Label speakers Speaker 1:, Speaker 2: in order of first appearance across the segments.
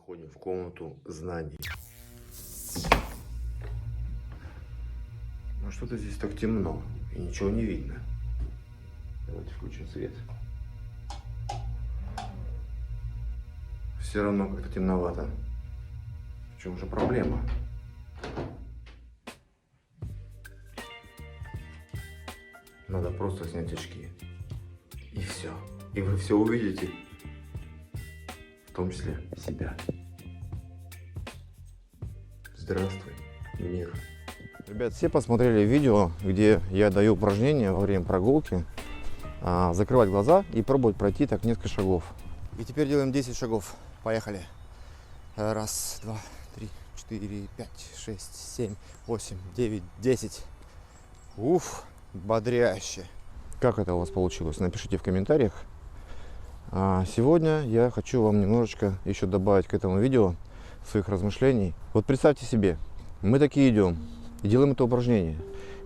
Speaker 1: Входим в комнату знаний. Ну что-то здесь так темно и ничего не видно. Давайте включим свет. Все равно как-то темновато. В чем же проблема? Надо просто снять очки. И все. И вы все увидите. В том числе себя. Здравствуй, мир. Ребят, все посмотрели видео, где я даю упражнения во время прогулки. Закрывать глаза и пробовать пройти так несколько шагов. И теперь делаем 10 шагов. Поехали. Раз, два, три, 4, 5, 6, 7, 8, 9, 10. Уф, бодряще. Как это у вас получилось? Напишите в комментариях. Сегодня я хочу вам немножечко еще добавить к этому видео своих размышлений. Вот представьте себе, мы такие идем и делаем это упражнение.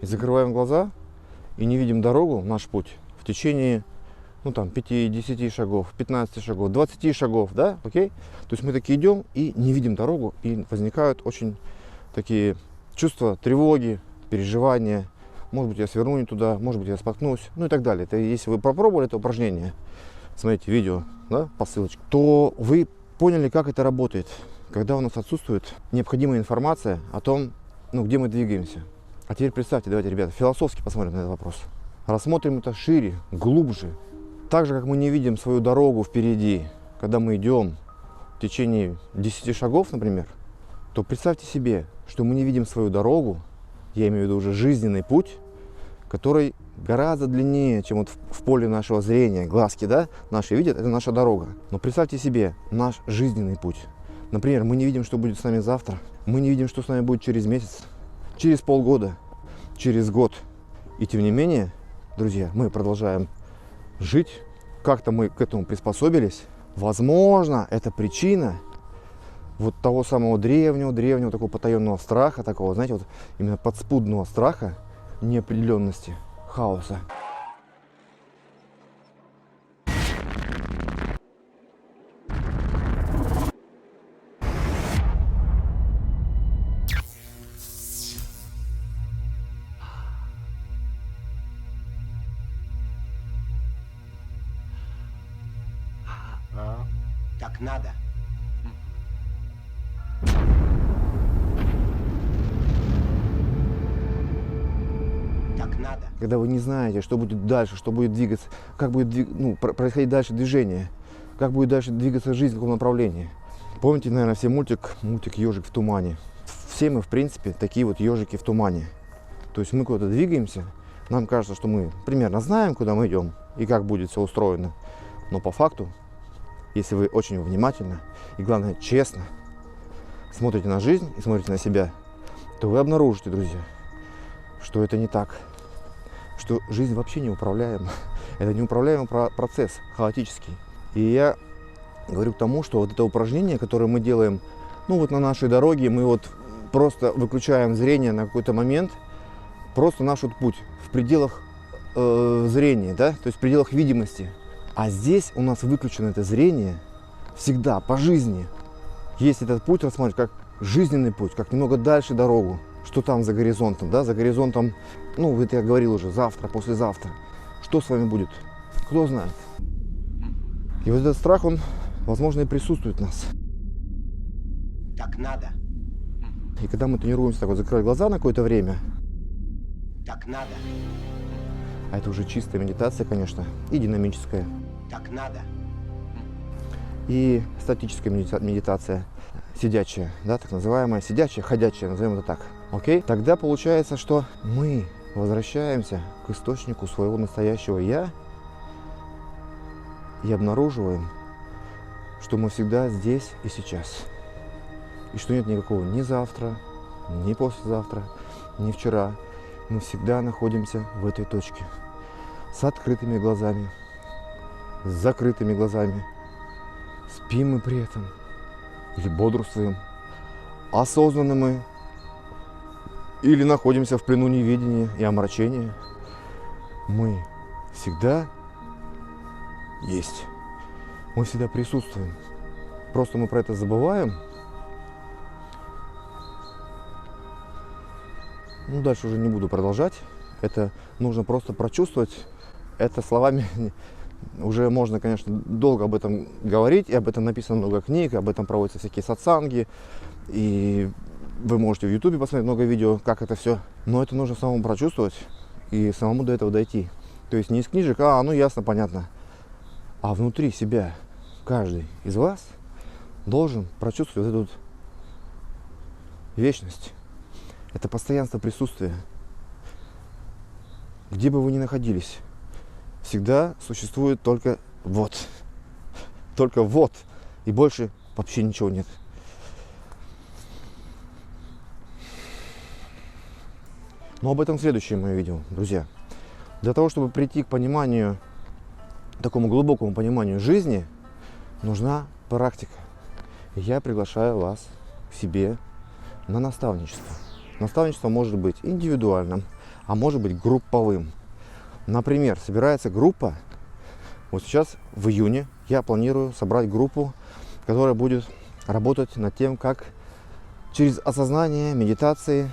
Speaker 1: И закрываем глаза и не видим дорогу, наш путь в течение, 5-10 шагов, 15 шагов, 20 шагов, да, окей? То есть мы такие идем и не видим дорогу, и возникают очень такие чувства тревоги, переживания. Может быть, я сверну не туда, может быть, я споткнусь, и так далее. Это если вы попробовали это упражнение, смотрите видео, да, по ссылочке, то вы поняли, как это работает, когда у нас отсутствует необходимая информация о том, где мы двигаемся. А теперь представьте, давайте, ребята, философски посмотрим на этот вопрос. Рассмотрим это шире, глубже. Так же, как мы не видим свою дорогу впереди, когда мы идем в течение 10 шагов, например, то представьте себе, что мы не видим свою дорогу, я имею в виду уже жизненный путь, который гораздо длиннее, чем вот в поле нашего зрения, глазки, да, наши видят, это наша дорога. Но представьте себе наш жизненный путь. Например, мы не видим, что будет с нами завтра, мы не видим, что с нами будет через месяц, через полгода, через год. И тем не менее, друзья, мы продолжаем жить, как-то мы к этому приспособились. Возможно, это причина вот того самого древнего такого потаенного страха, такого, знаете, вот именно подспудного страха, неопределенности, хаоса.
Speaker 2: Так надо. Так надо.
Speaker 1: Когда вы не знаете, что будет дальше, что будет двигаться, как будет происходить дальше движение, как будет дальше двигаться жизнь в каком направлении. Помните, наверное, все мультик «Ежик в тумане». Все мы, в принципе, такие вот ежики в тумане. То есть мы куда-то двигаемся, нам кажется, что мы примерно знаем, куда мы идем и как будет все устроено. Но по факту, если вы очень внимательно и, главное, честно смотрите на жизнь и смотрите на себя, то вы обнаружите, друзья, что это не так, что жизнь вообще неуправляема. Это неуправляемый процесс, хаотический. И я говорю к тому, что вот это упражнение, которое мы делаем, на нашей дороге, мы вот просто выключаем зрение на какой-то момент, просто наш вот путь в пределах зрения, да, то есть в пределах видимости. А здесь у нас выключено это зрение всегда, по жизни. Есть этот путь рассматривать как жизненный путь, как немного дальше дорогу. Что там за горизонтом, да, за горизонтом, это я говорил уже, завтра, послезавтра. Что с вами будет? Кто знает? И вот этот страх, он, возможно, и присутствует в нас.
Speaker 2: Так надо.
Speaker 1: И когда мы тренируемся так вот закрывать глаза на какое-то время,
Speaker 2: Так надо.
Speaker 1: а это уже чистая медитация, конечно, и динамическая,
Speaker 2: Так надо.
Speaker 1: и статическая медитация, сидячая, да, так называемая, сидячая, ходячая, назовем это так. Окей? Тогда получается, что мы возвращаемся к источнику своего настоящего «я» и обнаруживаем, что мы всегда здесь и сейчас. И что нет никакого ни завтра, ни послезавтра, ни вчера. Мы всегда находимся в этой точке. С открытыми глазами, с закрытыми глазами. Спим мы при этом или бодрствуем, осознанны мы или находимся в плену неведения и омрачения. Мы всегда есть, мы всегда присутствуем. Просто мы про это забываем. Ну, дальше уже не буду продолжать. Это нужно просто прочувствовать. Это словами уже можно, конечно, долго об этом говорить. И об этом написано много книг, об этом проводятся всякие сатсанги. И вы можете в Ютубе посмотреть много видео, как это все. Но это нужно самому прочувствовать и самому до этого дойти. То есть не из книжек, ну ясно, понятно. А внутри себя каждый из вас должен прочувствовать вот эту вот вечность. Это постоянство присутствия. Где бы вы ни находились, всегда существует только вот. Только вот. И больше вообще ничего нет. Но об этом следующее мое видео, друзья. Для того, чтобы прийти к пониманию, такому глубокому пониманию жизни, нужна практика. Я приглашаю вас к себе на наставничество. Наставничество может быть индивидуальным, а может быть групповым. Например, собирается группа. Вот сейчас в июне я планирую собрать группу, которая будет работать над тем, как через осознание, медитации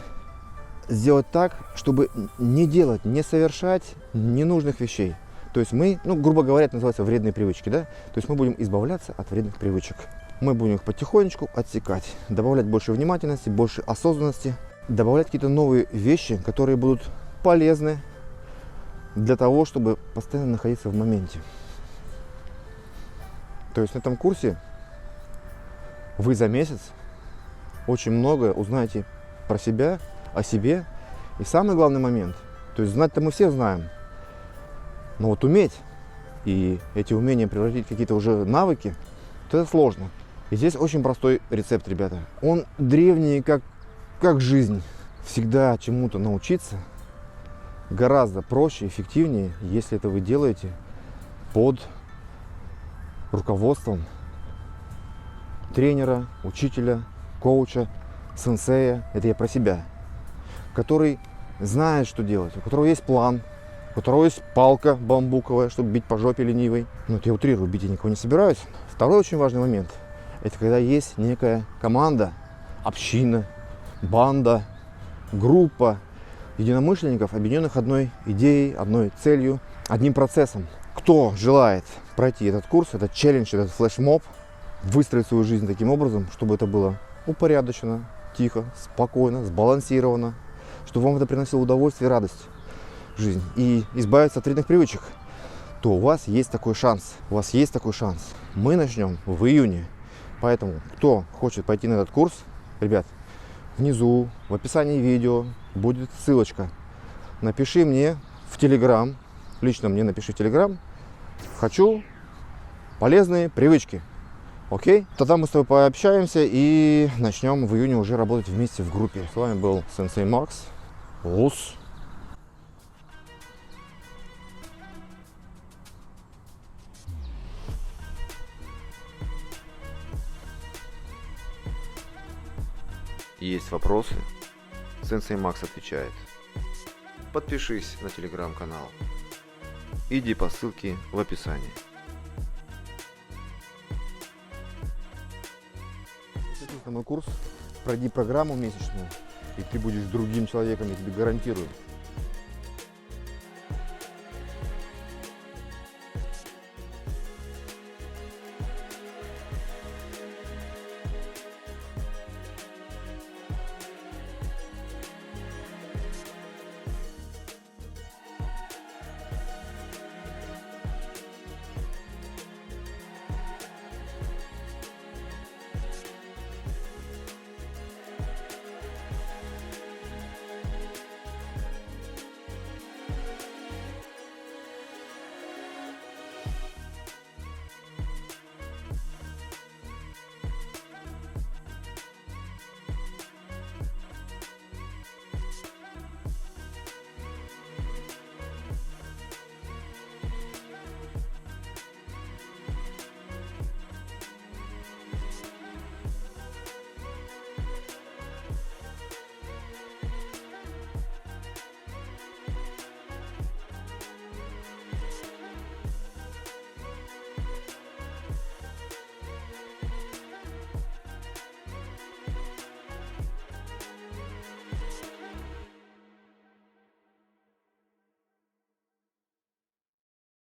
Speaker 1: сделать так, чтобы не делать, не совершать ненужных вещей. То есть мы, грубо говоря, это называется вредные привычки, да? То есть мы будем избавляться от вредных привычек. Мы будем их потихонечку отсекать, добавлять больше внимательности, больше осознанности, добавлять какие-то новые вещи, которые будут полезны для того, чтобы постоянно находиться в моменте. То есть на этом курсе вы за месяц очень многое узнаете про себя, о себе. И самый главный момент, то есть знать-то мы все знаем, но вот уметь и эти умения превратить в какие-то уже навыки, то это сложно. И здесь очень простой рецепт, ребята. Он древний, как жизнь. Всегда чему-то научиться гораздо проще, эффективнее, если это вы делаете под руководством тренера, учителя, коуча, сенсея. Это я про себя. Который знает, что делать, у которого есть план, у которого есть палка бамбуковая, чтобы бить по жопе ленивой. Но это я утрирую, бить я никого не собираюсь. Второй очень важный момент – это когда есть некая команда, община, банда, группа единомышленников, объединенных одной идеей, одной целью, одним процессом. Кто желает пройти этот курс, этот челлендж, этот флешмоб, выстроить свою жизнь таким образом, чтобы это было упорядочено, тихо, спокойно, сбалансировано, чтобы вам это приносило удовольствие и радость в жизнь, и избавиться от вредных привычек, то у вас есть такой шанс. У вас есть такой шанс. Мы начнем в июне. Поэтому, кто хочет пойти на этот курс, ребят, внизу, в описании видео будет ссылочка. Напиши мне в Telegram, лично мне напиши в Telegram, хочу полезные привычки. Окей? Тогда мы с тобой пообщаемся и начнем в июне уже работать вместе в группе. С вами был Сенсей Макс. Лус. Есть вопросы? Сенсей Макс отвечает. Подпишись на телеграм-канал. Иди по ссылке в описании. Если на мой курс, пройди программу месячную, и ты будешь другим человеком, я тебе гарантирую.